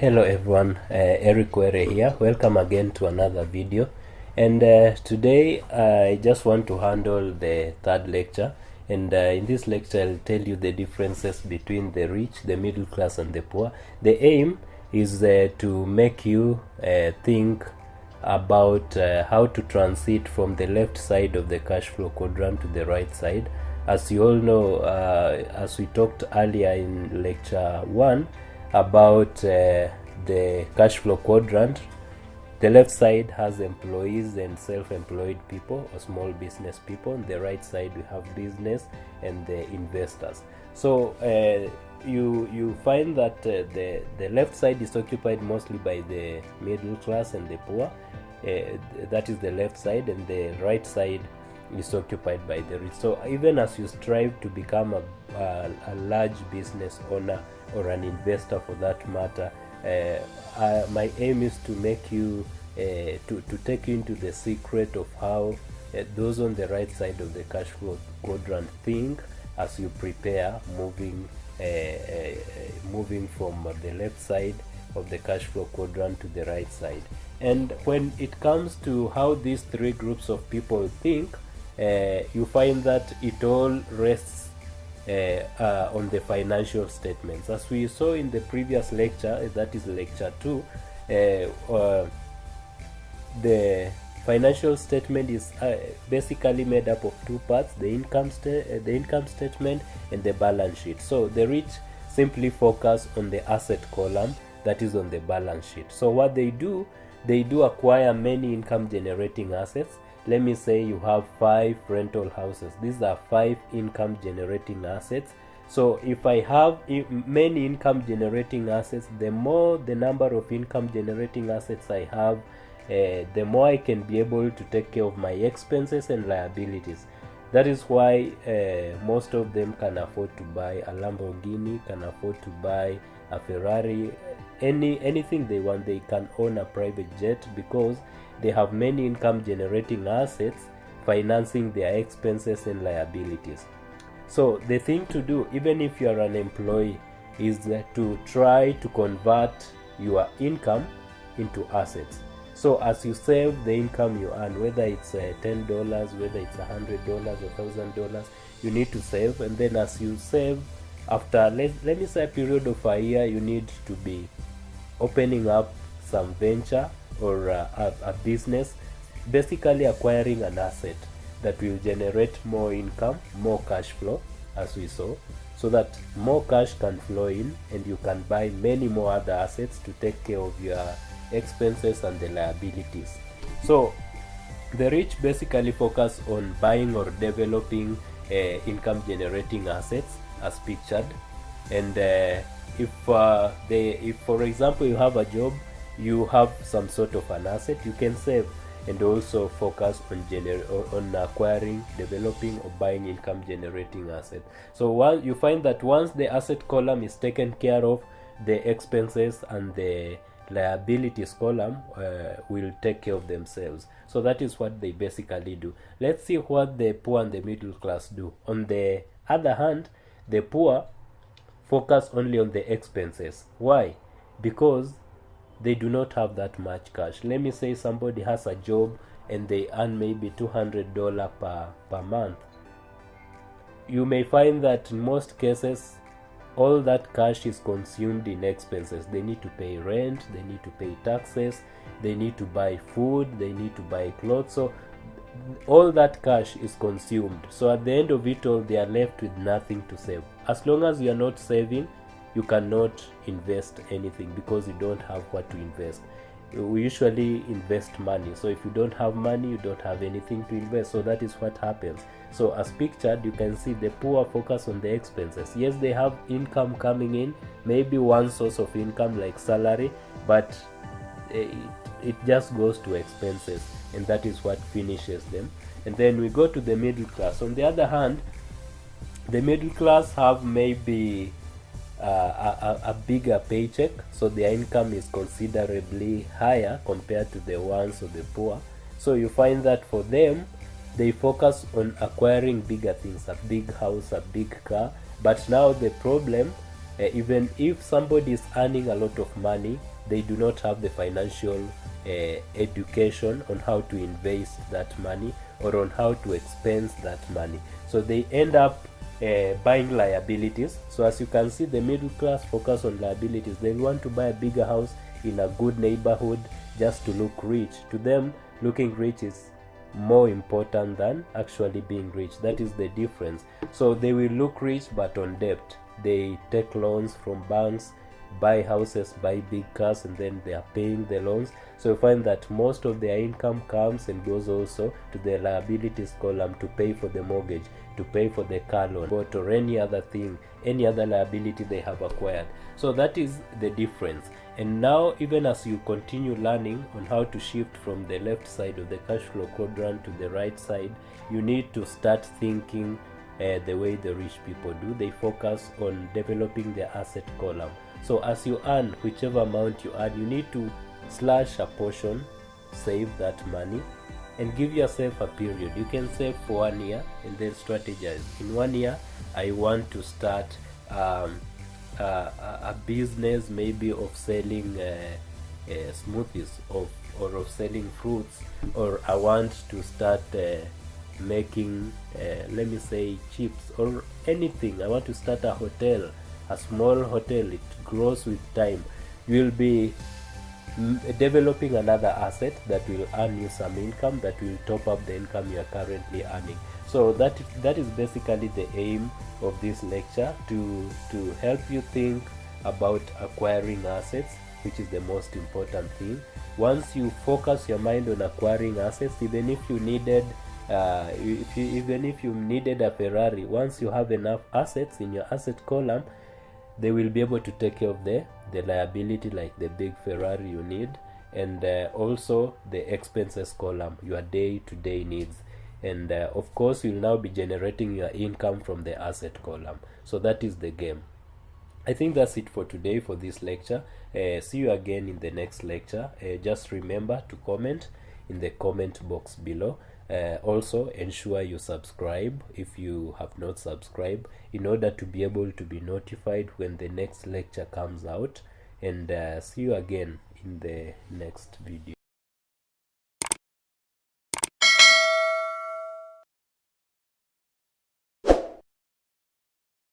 Hello everyone, Eric Were here. Welcome again to another video. And today I just want to handle the third lecture. And in this lecture I'll tell you the differences between the rich, the middle class and the poor. The aim is to make you think about how to transit from the left side of the cash flow quadrant to the right side. As you all know, as we talked earlier in lecture 1 about the cash flow quadrant, the left side has employees and self-employed people or small business people. On the right side we have business and the investors. So you find that the left side is occupied mostly by the middle class and the poor. That is the left side, and the right side is occupied by the rich. So even as you strive to become a large business owner or an investor for that matter, my aim is to make you to take you into the secret of how those on the right side of the cash flow quadrant think as you prepare moving from the left side of the cash flow quadrant to the right side. And when it comes to how these three groups of people think, you find that it all rests on the financial statements. As we saw in the previous lecture, that is lecture 2, the financial statement is basically made up of two parts: the income statement and the balance sheet. So the rich simply focus on the asset column that is on the balance sheet. So what they do acquire many income generating assets. Let me say you have 5 rental houses. These are 5 income generating assets. So if I have many income generating assets, the more the number of income generating assets I have, the more I can be able to take care of my expenses and liabilities. That is why most of them can afford to buy a Lamborghini, can afford to buy a Ferrari, anything they want. They can own a private jet because they have many income generating assets financing their expenses and liabilities. So the thing to do, even if you are an employee, is to try to convert your income into assets. So as you save the income you earn, whether it's $10, whether it's $100 or $1,000, you need to save. And then as you save, after let me say a period of a year, you need to be opening up some venture or a business, basically acquiring an asset that will generate more income, more cash flow, as we saw, so that more cash can flow in and you can buy many more other assets to take care of your expenses and the liabilities. So the rich basically focus on buying or developing income generating assets as pictured. And if for example you have a job, you have some sort of an asset, you can save and also focus on acquiring, developing or buying income generating assets. So you find that once the asset column is taken care of, the expenses and the liabilities column will take care of themselves. So that is what they basically do. Let's see what the poor and the middle class do. On the other hand, the poor focus only on the expenses. Why? Because they do not have that much cash. Let me say somebody has a job and they earn maybe $200 per month. You may find that in most cases all that cash is consumed in expenses. They need to pay rent, they need to pay taxes, they need to buy food, they need to buy clothes. So all that cash is consumed. So at the end of it all, they are left with nothing to save. As long as you are not saving, you cannot invest anything because you don't have what to invest. We usually invest money. So if you don't have money, you don't have anything to invest. So that is what happens. So as pictured, you can see the poor focus on the expenses. Yes, they have income coming in, maybe one source of income like salary, but it just goes to expenses, and that is what finishes them. And then we go to the middle class. On the other hand, the middle class have maybe a bigger paycheck, so their income is considerably higher compared to the ones of the poor. So you find that for them, they focus on acquiring bigger things, a big house, a big car. But now the problem even if somebody is earning a lot of money, they do not have the financial education on how to invest that money or on how to expense that money. So they end up buying liabilities. So as you can see, the middle class focus on liabilities. They want to buy a bigger house in a good neighborhood just to look rich. To them, looking rich is more important than actually being rich. That is the difference. So they will look rich but on debt. They take loans from banks, buy houses, buy big cars, and then they are paying the loans. So you find that most of their income comes and goes also to the liabilities column to pay for the mortgage, to pay for the car loan, or any other thing, any other liability they have acquired. So that is the difference. And now, even as you continue learning on how to shift from the left side of the cash flow quadrant to the right side, you need to start thinking the way the rich people do. They focus on developing their asset column. So as you earn, whichever amount you earn, you need to slash a portion, save that money, and give yourself a period. You can save for 1 year and then strategize. In 1 year, I want to start a business maybe of selling smoothies or of selling fruits, or I want to start making let me say chips or anything. I want to start a hotel, a small hotel. It grows with time. You will be developing another asset that will earn you some income, that will top up the income you are currently earning. So that is basically the aim of this lecture, to help you think about acquiring assets, which is the most important thing. Once you focus your mind on acquiring assets, even if you needed even if you needed a Ferrari, once you have enough assets in your asset column, they will be able to take care of the liability, like the big Ferrari you need, and also the expenses column, your day-to-day needs. And of course, you'll now be generating your income from the asset column. So that is the game. I think that's it for today, for this lecture. See you again in the next lecture. Just remember to comment in the comment box below. Also ensure you subscribe if you have not subscribed, in order to be able to be notified when the next lecture comes out. And see you again in the next video.